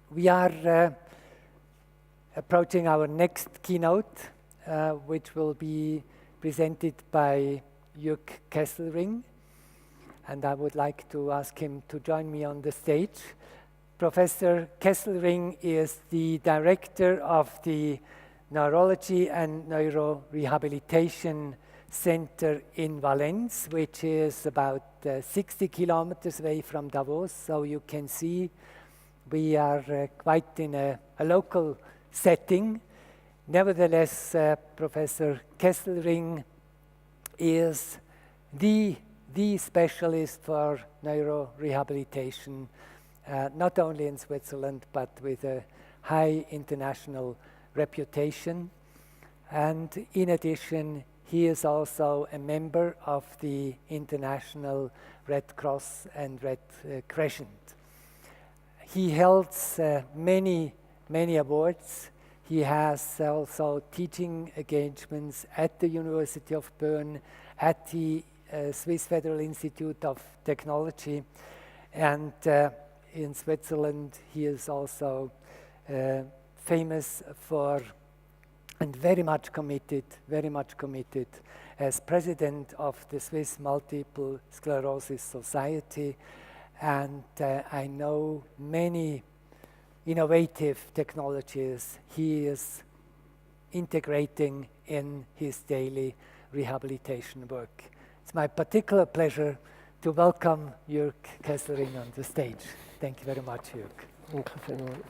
We are approaching our next keynote, which will be presented by Jürg KESSELRING, and I would like to ask him to join me on the stage. Professor KESSELRING is the director of the Neurology and Neurorehabilitation Center in Valens, which is about 60 kilometers away from Davos. So you can see we are quite in a local setting. Nevertheless, Professor KESSELRING is the specialist for neurorehabilitation, not only in Switzerland, but with a high international reputation. And in addition, he is also a member of the International Red Cross and Red Crescent. He holds many awards. He has also teaching engagements at the University of Bern, at the Swiss Federal Institute of Technology, and in Switzerland he is also famous for and very much committed as president of the Swiss Multiple Sclerosis Society, and I know many innovative technologies he is integrating in his daily rehabilitation work. It's my particular pleasure to welcome Jürg KESSELRING on the stage. Thank you very much, Jürg. Thank you very much.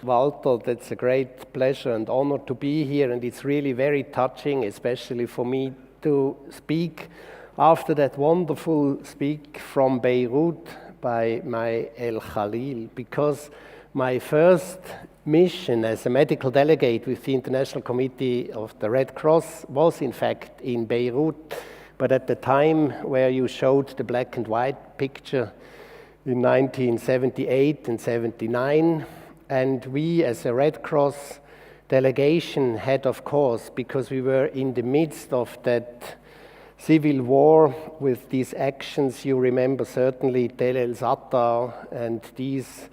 Walter, that's a great pleasure and honor to be here, and it's really very touching, especially for me, to speak after that wonderful speak from Beirut by my El Khalil, because my first mission as a medical delegate with the International Committee of the Red Cross was in fact in Beirut, but at the time where you showed the black and white picture in 1978 and 79, and we as a Red Cross delegation had, of course, because we were in the midst of that civil war with these actions, you remember certainly Tel el-Zatar and these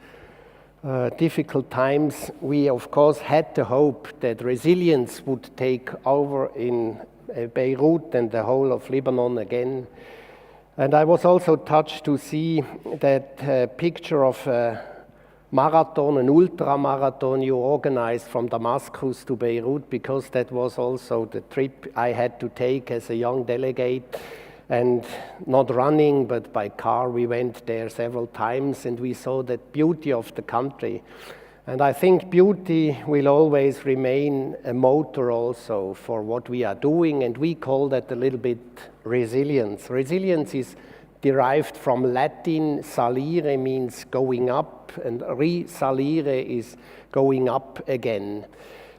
difficult times, we of course had the hope that resilience would take over in Beirut and the whole of Lebanon again. And I was also touched to see that picture of a marathon, an ultra-marathon you organized from Damascus to Beirut, because that was also the trip I had to take as a young delegate, and not running, but by car. We went there several times and we saw the beauty of the country. And I think beauty will always remain a motor also for what we are doing, and we call that a little bit resilience. Resilience is derived from Latin. Salire means going up, and risalire is going up again.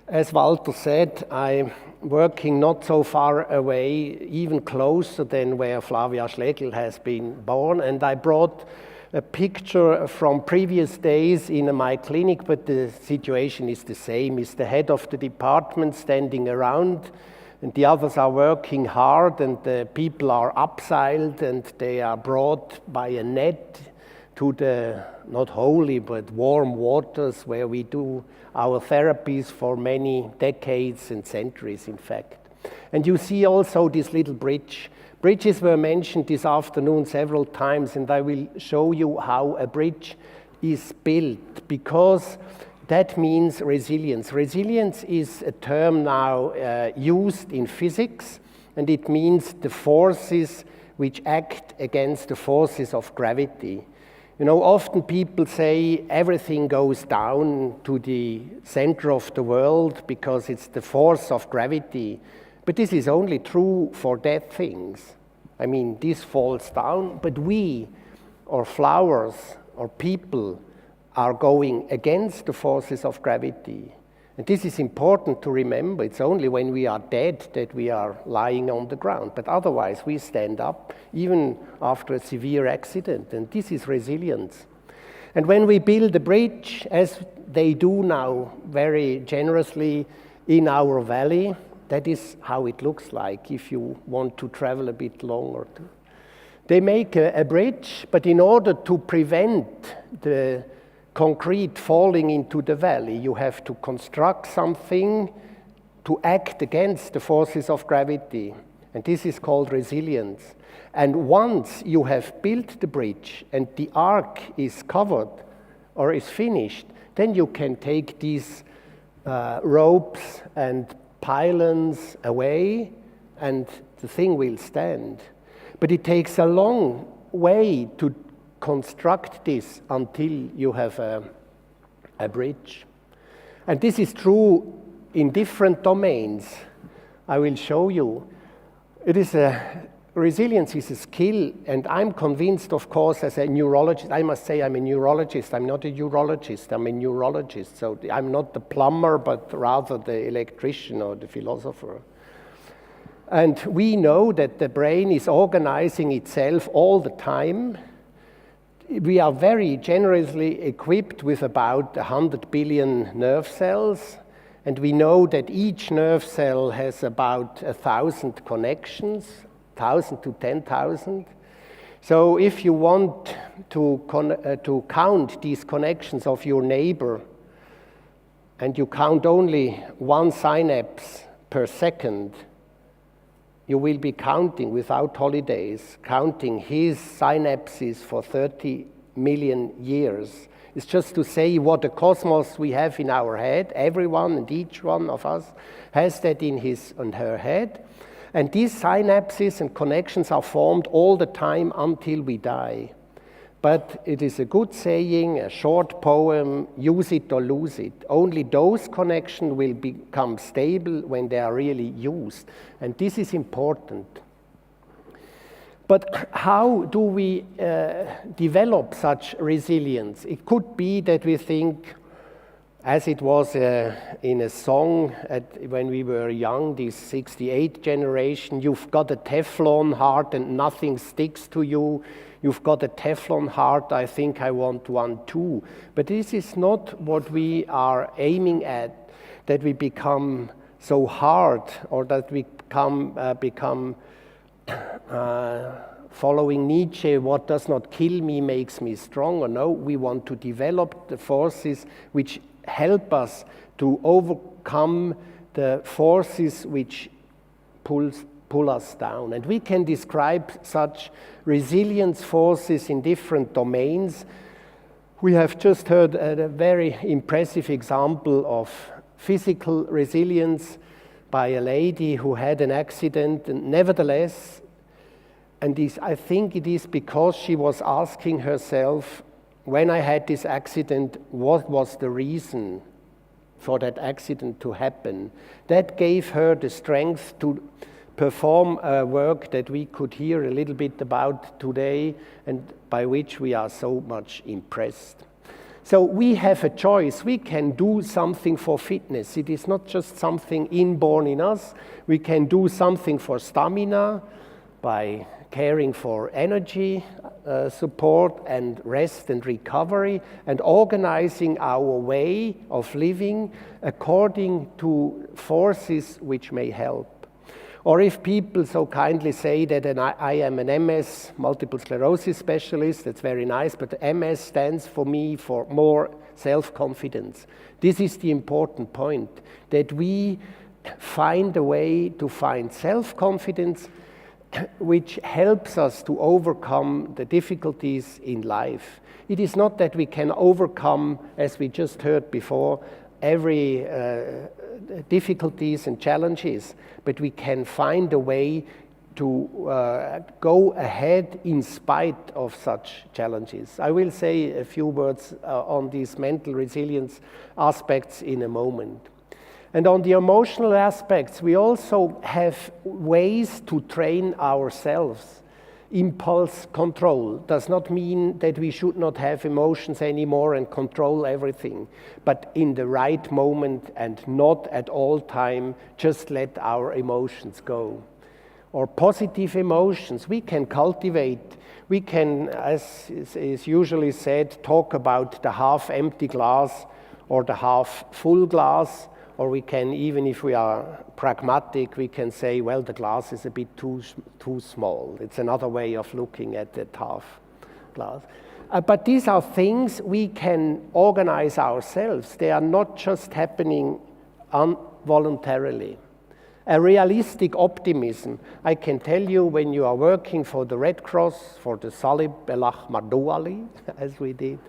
As Walter said, I'm working not so far away, even closer than where Flavia Schlegel has been born, and I brought a picture from previous days in my clinic, but the situation is the same. It's the head of the department standing around, and the others are working hard, and the people are upsiled, and they are brought by a net to the, not holy, but warm waters where we do our therapies for many decades and centuries, in fact. And you see also this little bridge. Bridges were mentioned this afternoon several times, and I will show you how a bridge is built, because that means resilience. Resilience is a term now used in physics, and it means the forces which act against the forces of gravity. You know, often people say everything goes down to the center of the world because it's the force of gravity. But this is only true for dead things. I mean, this falls down, but we, or flowers, or people, are going against the forces of gravity. And this is important to remember. It's only when we are dead that we are lying on the ground. But otherwise, we stand up, even after a severe accident. And this is resilience. And when we build a bridge, as they do now very generously in our valley, that is how it looks like if you want to travel a bit longer. They make a bridge, but in order to prevent the concrete falling into the valley, you have to construct something to act against the forces of gravity. And this is called resilience. And once you have built the bridge and the arc is covered or is finished, then you can take these ropes and pylons away and the thing will stand. But it takes a long way to construct this until you have a bridge. And this is true in different domains. I will show you. Resilience is a skill, and I'm convinced, of course, as a neurologist, I must say I'm a neurologist, I'm not a urologist, I'm a neurologist. So I'm not the plumber, but rather the electrician or the philosopher. And we know that the brain is organizing itself all the time. We are very generously equipped with about 100 billion nerve cells, and we know that each nerve cell has about 1,000 connections, 1,000 to 10,000. So if you want to count these connections of your neighbor, and you count only one synapse per second, you will be counting without holidays, counting his synapses for 30 million years. It's just to say what a cosmos we have in our head. Everyone and each one of us has that in his and her head. And these synapses and connections are formed all the time until we die. But it is a good saying, a short poem, use it or lose it. Only those connections will become stable when they are really used. And this is important. But how do we develop such resilience? It could be that we think, as it was in a song when we were young, this 68 generation, you've got a Teflon heart and nothing sticks to you. You've got a Teflon heart, I think I want one too. But this is not what we are aiming at, that we become so hard or that we become following Nietzsche, what does not kill me makes me stronger. No, we want to develop the forces which help us to overcome the forces which pull us down. And we can describe such resilience forces in different domains. We have just heard a very impressive example of physical resilience by a lady who had an accident, and nevertheless, I think it is because she was asking herself, when I had this accident, what was the reason for that accident to happen? That gave her the strength to perform a work that we could hear a little bit about today and by which we are so much impressed. So we have a choice. We can do something for fitness. It is not just something inborn in us. We can do something for stamina by caring for energy support and rest and recovery and organizing our way of living according to forces which may help. Or if people so kindly say that I am an MS, multiple sclerosis specialist, that's very nice, but MS stands for me for more self-confidence. This is the important point, that we find a way to find self-confidence which helps us to overcome the difficulties in life. It is not that we can overcome, as we just heard before, every difficulties and challenges, but we can find a way to go ahead in spite of such challenges. I will say a few words on these mental resilience aspects in a moment. And on the emotional aspects, we also have ways to train ourselves. Impulse control does not mean that we should not have emotions anymore and control everything, but in the right moment and not at all time just let our emotions go. Or positive emotions we can cultivate. We can, as is usually said, talk about the half-empty glass or the half-full glass, or we can, even if we are pragmatic, we can say, well, the glass is a bit too small. It's another way of looking at that half glass. But these are things we can organize ourselves. They are not just happening voluntarily. A realistic optimism. I can tell you, when you are working for the Red Cross, for the Salib el-Ahmar Douali, as we did,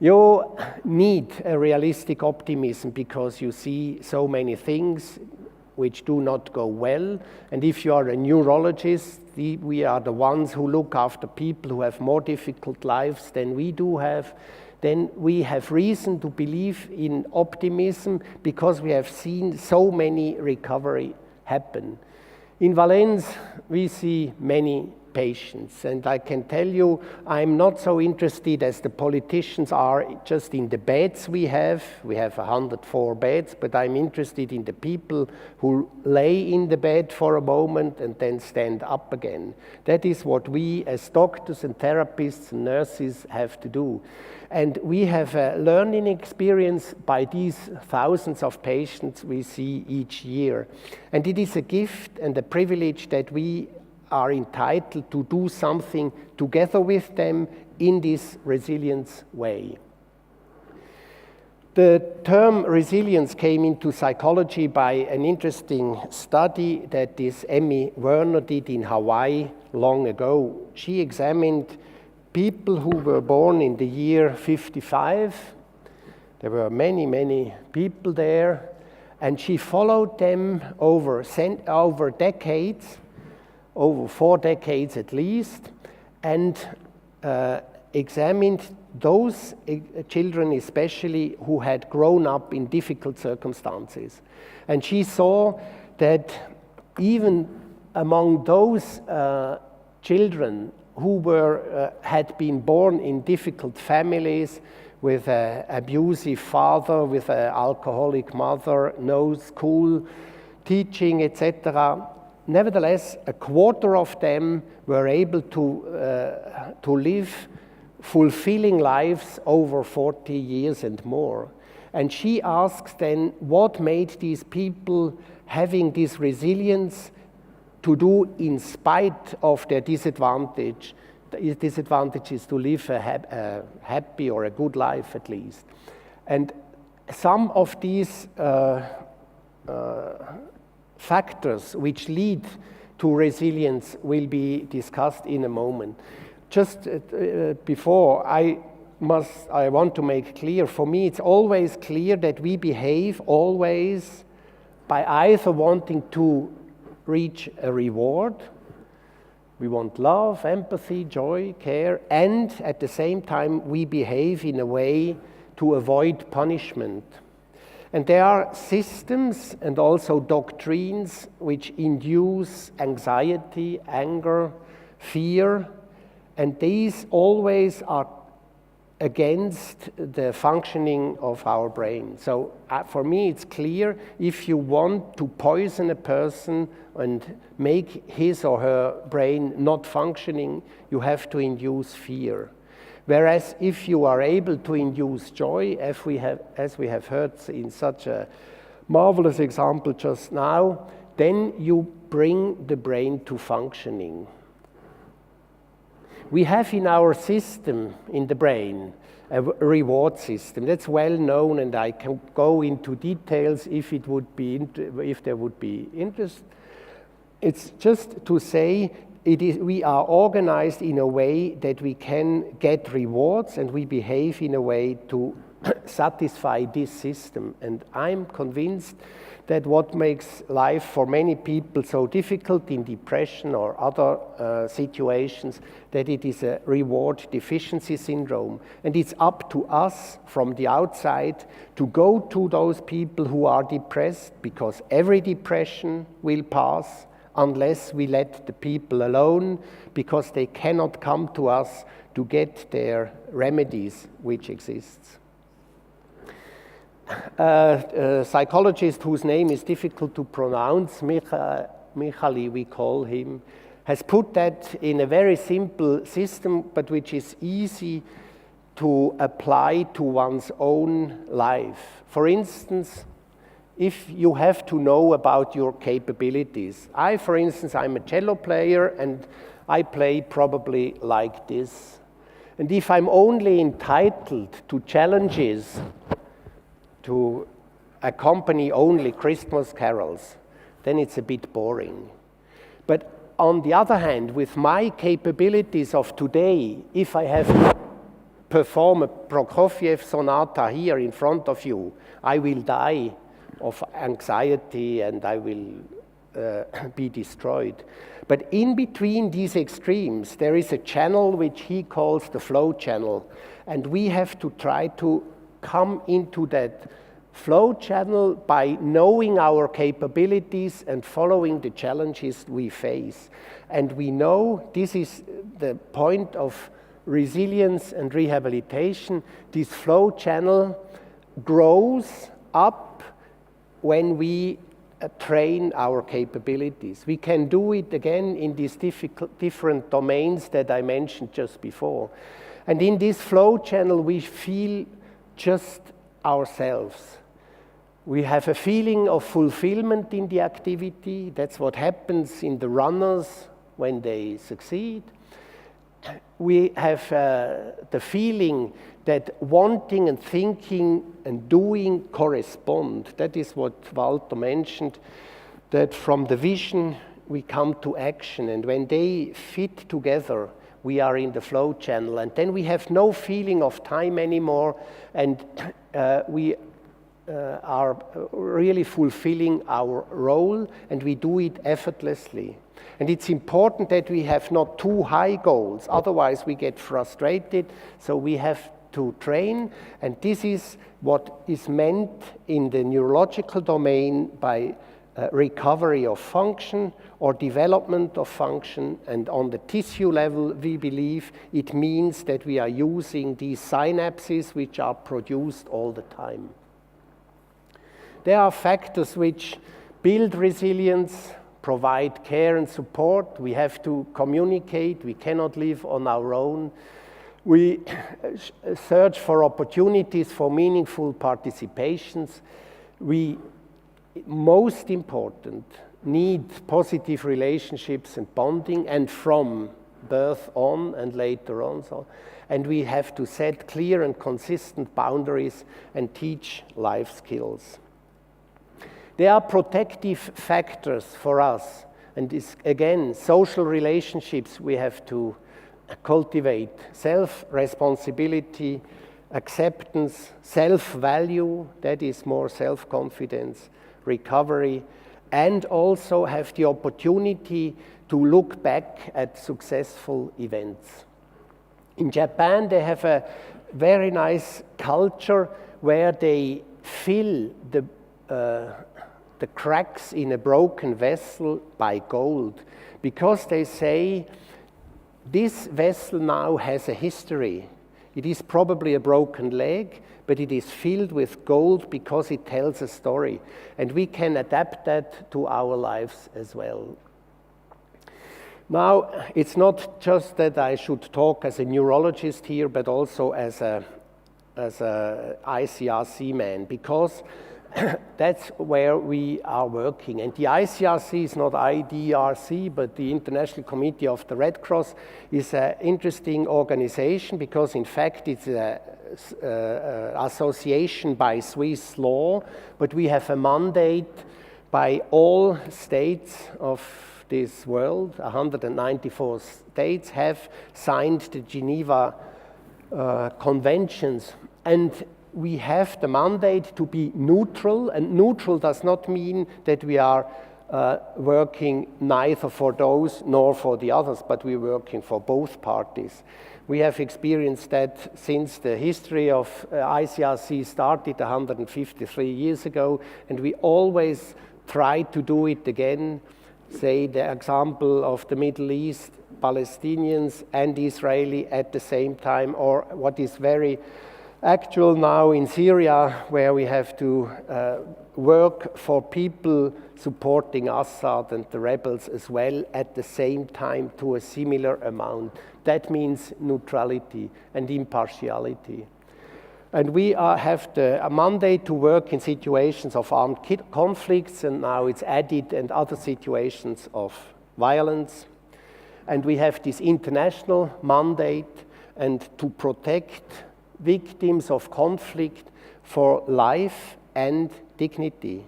you need a realistic optimism because you see so many things which do not go well. And if you are a neurologist, we are the ones who look after people who have more difficult lives than we do have. Then we have reason to believe in optimism because we have seen so many recovery happen. In Valens, we see many patients, and I can tell you, I'm not so interested as the politicians are just in the beds we have. We have 104 beds, but I'm interested in the people who lay in the bed for a moment and then stand up again. That is what we as doctors and therapists and nurses have to do. And we have a learning experience by these thousands of patients we see each year. And it is a gift and a privilege that we are entitled to do something together with them in this resilience way. The term resilience came into psychology by an interesting study that this Emmy Werner did in Hawaii long ago. She examined people who were born in the year 55. There were many, many people there, and she followed them over decades, over 4 decades at least, and examined those children especially who had grown up in difficult circumstances. And she saw that even among those children who had been born in difficult families with an abusive father, with an alcoholic mother, no school teaching, etc., nevertheless, a quarter of them were able to live fulfilling lives over 40 years and more. And she asks then, what made these people having this resilience to do in spite of their disadvantage? The disadvantage is to live a happy or a good life at least. And some of these factors which lead to resilience will be discussed in a moment. Just before, I want to make clear, for me it's always clear that we behave always by either wanting to reach a reward. We want love, empathy, joy, care, and at the same time we behave in a way to avoid punishment. And there are systems and also doctrines which induce anxiety, anger, fear, and these always are against the functioning of our brain. So for me it's clear, if you want to poison a person and make his or her brain not functioning, you have to induce fear. Whereas if you are able to induce joy, as we have heard in such a marvelous example just now, then you bring the brain to functioning. We have in our system, in the brain, a reward system. That's well known, and I can go into details if there would be interest. It's just to say we are organized in a way that we can get rewards, and we behave in a way to satisfy this system. And I'm convinced that what makes life for many people so difficult in depression or other situations, that it is a reward deficiency syndrome. And it's up to us from the outside to go to those people who are depressed, because every depression will pass unless we let the people alone, because they cannot come to us to get their remedies which exists. A psychologist whose name is difficult to pronounce, Mihaly we call him, has put that in a very simple system, but which is easy to apply to one's own life. For instance, if you have to know about your capabilities. For instance, I'm a cello player and I play probably like this. And if I'm only entitled to challenges to accompany only Christmas carols, then it's a bit boring. But on the other hand, with my capabilities of today, if I have to perform a Prokofiev sonata here in front of you, I will die of anxiety and I will be destroyed. But in between these extremes, there is a channel which he calls the flow channel. And we have to try to come into that flow channel by knowing our capabilities and following the challenges we face. And we know this is the point of resilience and rehabilitation. This flow channel grows up when we train our capabilities. We can do it again in these different domains that I mentioned just before. And in this flow channel, we feel just ourselves. We have a feeling of fulfillment in the activity. That's what happens in the runners when they succeed. We have the feeling that wanting and thinking and doing correspond. That is what Walter mentioned, that from the vision we come to action. And when they fit together, we are in the flow channel. And then we have no feeling of time anymore. And we are really fulfilling our role, and we do it effortlessly. And it's important that we have not too high goals, otherwise we get frustrated, so we have to train, and this is what is meant in the neurological domain by recovery of function or development of function, and on the tissue level we believe it means that we are using these synapses which are produced all the time. There are factors which build resilience, provide care and support. We have to communicate. We cannot live on our own. We search for opportunities for meaningful participations. We, most important, need positive relationships and bonding, and from birth on and later on. And we have to set clear and consistent boundaries and teach life skills. There are protective factors for us, and this, again, social relationships we have to cultivate. Self-responsibility, acceptance, self-value, that is more self-confidence, recovery, and also have the opportunity to look back at successful events. In Japan, they have a very nice culture where they fill the cracks in a broken vessel by gold, because they say this vessel now has a history. It is probably a broken leg, but it is filled with gold because it tells a story, and we can adapt that to our lives as well. Now, it's not just that I should talk as a neurologist here, but also as a ICRC man, because that's where we are working. And the ICRC is not IDRC, but the International Committee of the Red Cross is an interesting organization because, in fact, it's an association by Swiss law, but we have a mandate by all states of this world. 194 states have signed the Geneva Conventions, and we have the mandate to be neutral, and neutral does not mean that we are working neither for those nor for the others, but we're working for both parties. We have experienced that since the history of ICRC started 153 years ago, and we always try to do it again. Say the example of the Middle East, Palestinians and Israeli at the same time, or what is very actual now in Syria, where we have to work for people supporting Assad and the rebels as well at the same time to a similar amount. That means neutrality and impartiality. And we have a mandate to work in situations of armed conflicts, and now it's added, and other situations of violence. And we have this international mandate, and to protect victims of conflict for life and dignity.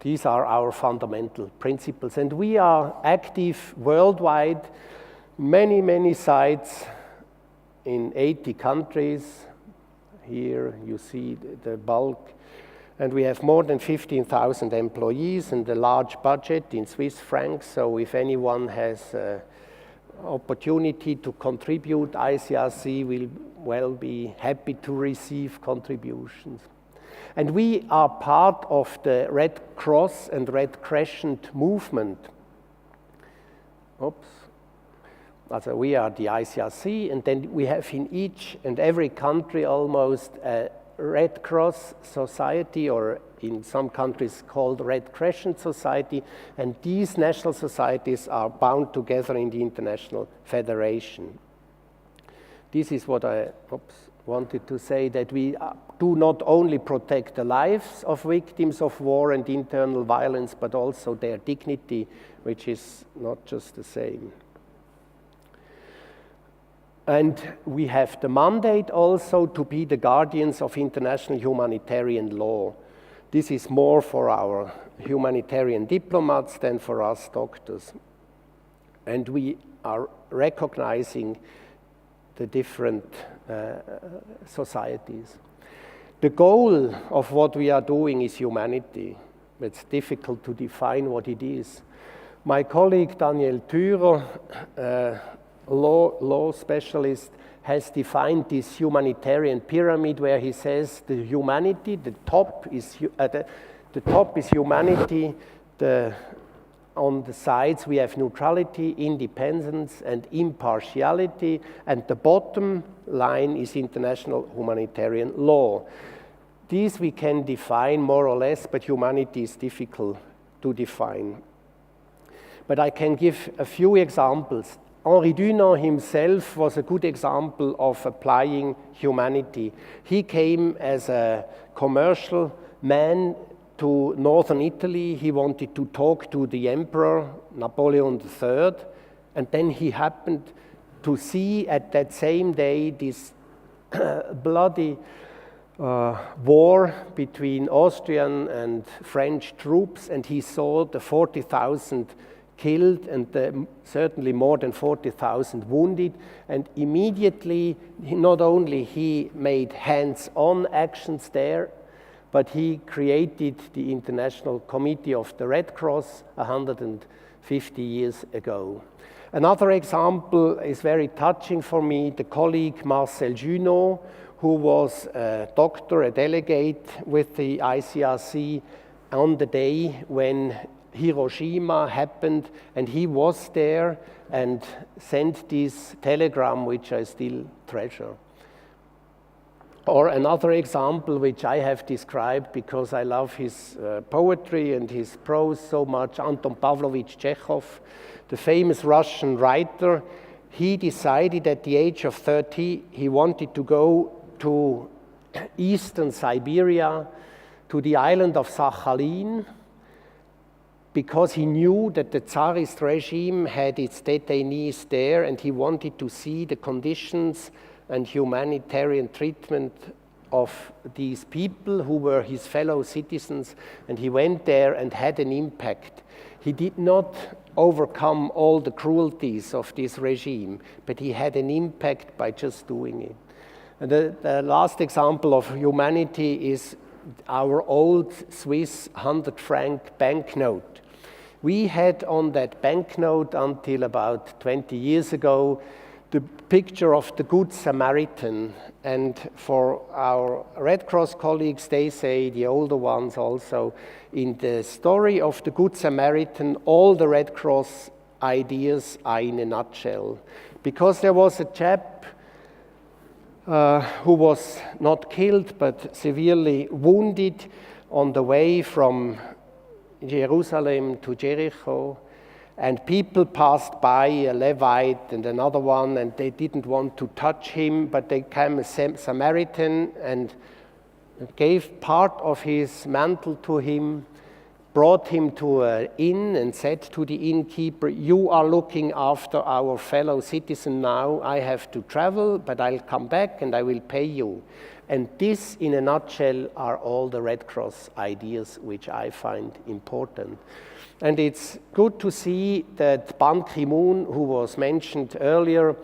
These are our fundamental principles. And we are active worldwide, many sites in 80 countries. Here you see the bulk. And we have more than 15,000 employees and a large budget in Swiss francs. So if anyone has opportunity to contribute, ICRC will well be happy to receive contributions. And we are part of the Red Cross and Red Crescent movement. Oops. Also we are the ICRC, and then we have in each and every country almost a Red Cross Society, or in some countries called Red Crescent Society, and these national societies are bound together in the International Federation. This is what I wanted to say, that we do not only protect the lives of victims of war and internal violence, but also their dignity, which is not just the same. And we have the mandate also to be the guardians of international humanitarian law. This is more for our humanitarian diplomats than for us doctors. And we are recognizing the different societies. The goal of what we are doing is humanity. It's difficult to define what it is. My colleague Daniel Thürer, law specialist, has defined this humanitarian pyramid where he says the humanity, the top is humanity, on the sides we have neutrality, independence, and impartiality, and the bottom line is international humanitarian law. These we can define more or less, but humanity is difficult to define. But I can give a few examples. Henri Dunant himself was a good example of applying humanity. He came as a commercial man to northern Italy. He wanted to talk to the emperor, Napoleon III, and then he happened to see at that same day this bloody war between Austrian and French troops, and he saw the 40,000 killed and certainly more than 40,000 wounded, and immediately not only he made hands-on actions there, but he created the International Committee of the Red Cross 150 years ago. Another example is very touching for me, the colleague Marcel Junot, who was a doctor, a delegate with the ICRC on the day when Hiroshima happened, and he was there and sent this telegram, which I still treasure. Or another example, which I have described because I love his poetry and his prose so much, Anton Pavlovich Chekhov, the famous Russian writer. He decided at the age of 30, he wanted to go to eastern Siberia, to the island of Sakhalin, because he knew that the Tsarist regime had its detainees there, and he wanted to see the conditions and humanitarian treatment of these people who were his fellow citizens, and he went there and had an impact. He did not overcome all the cruelties of this regime, but he had an impact by just doing it. And the last example of humanity is our old Swiss 100-franc banknote. We had on that banknote until about 20 years ago the picture of the Good Samaritan. And for our Red Cross colleagues, they say, the older ones also, in the story of the Good Samaritan, all the Red Cross ideas are in a nutshell. Because there was a chap who was not killed but severely wounded on the way from Jerusalem to Jericho, And people passed by, a Levite and another one, and they didn't want to touch him, but they came a Samaritan and gave part of his mantle to him, brought him to an inn and said to the innkeeper, "You are looking after our fellow citizen now. I have to travel, but I'll come back and I will pay you." And this, in a nutshell, are all the Red Cross ideas which I find important. And it's good to see that Ban Ki-moon, who was mentioned earlier,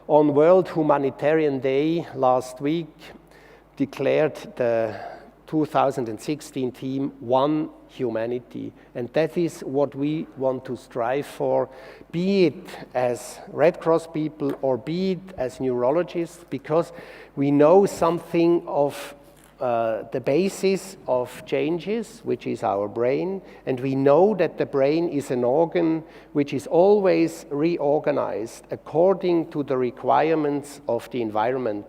on World Humanitarian Day last week, declared the 2016 theme, One Humanity. And that is what we want to strive for, be it as Red Cross people or be it as neurologists, because we know something of the basis of changes, which is our brain, and we know that the brain is an organ which is always reorganized according to the requirements of the environment.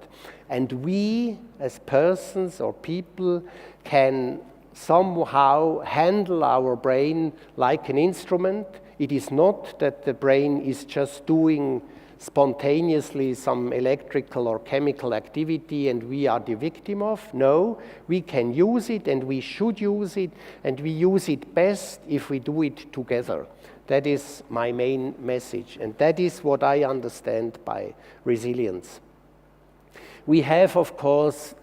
And we, as persons or people, can somehow handle our brain like an instrument. It is not that the brain is just doing spontaneously some electrical or chemical activity and we are the victim of. No, we can use it and we should use it, and we use it best if we do it together. That is my main message, and that is what I understand by resilience. We have, of course,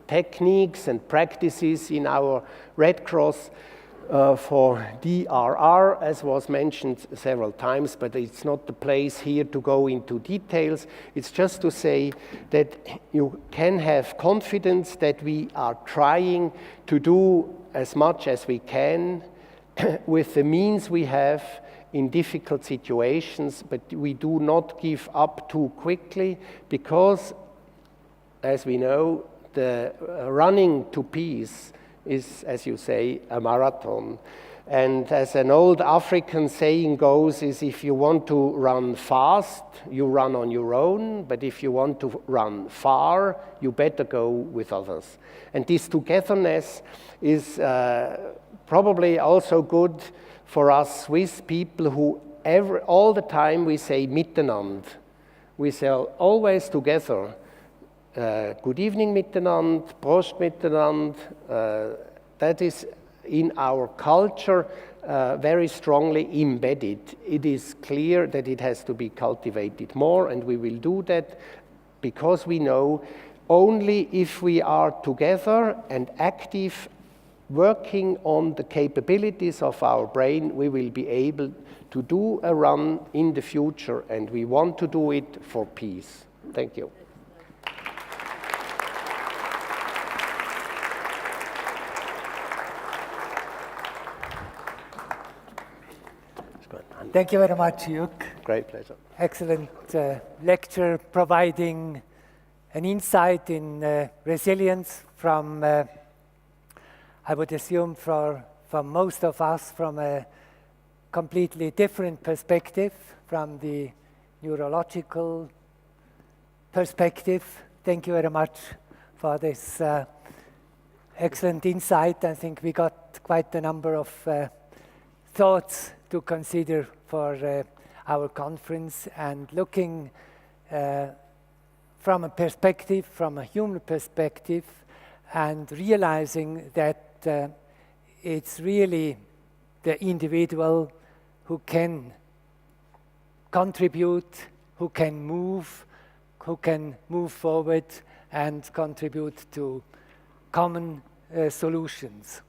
techniques and practices in our Red Cross for DRR, as was mentioned several times, but it's not the place here to go into details. It's just to say that you can have confidence that we are trying to do as much as we can with the means we have in difficult situations, but we do not give up too quickly because, as we know, the running to peace is, as you say, a marathon. And as an old African saying goes, is if you want to run fast, you run on your own, but if you want to run far, you better go with others. And this togetherness is probably also good for us Swiss people who all the time we say miteinander. We say always together. Good evening miteinander, Prost miteinander, that is in our culture very strongly embedded. It is clear that it has to be cultivated more, and we will do that because we know only if we are together and active, working on the capabilities of our brain, we will be able to do a run in the future, and we want to do it for peace. Thank you. Thank you very much, Jürg. Great pleasure. Excellent lecture, providing an insight in resilience from, I would assume, from most of us, from a completely different perspective, from the neurological perspective. Thank you very much for this excellent insight. I think we got quite a number of thoughts to consider for our conference, and looking from a perspective, from a human perspective, and realizing that it's really the individual who can contribute, who can move forward and contribute to common solutions.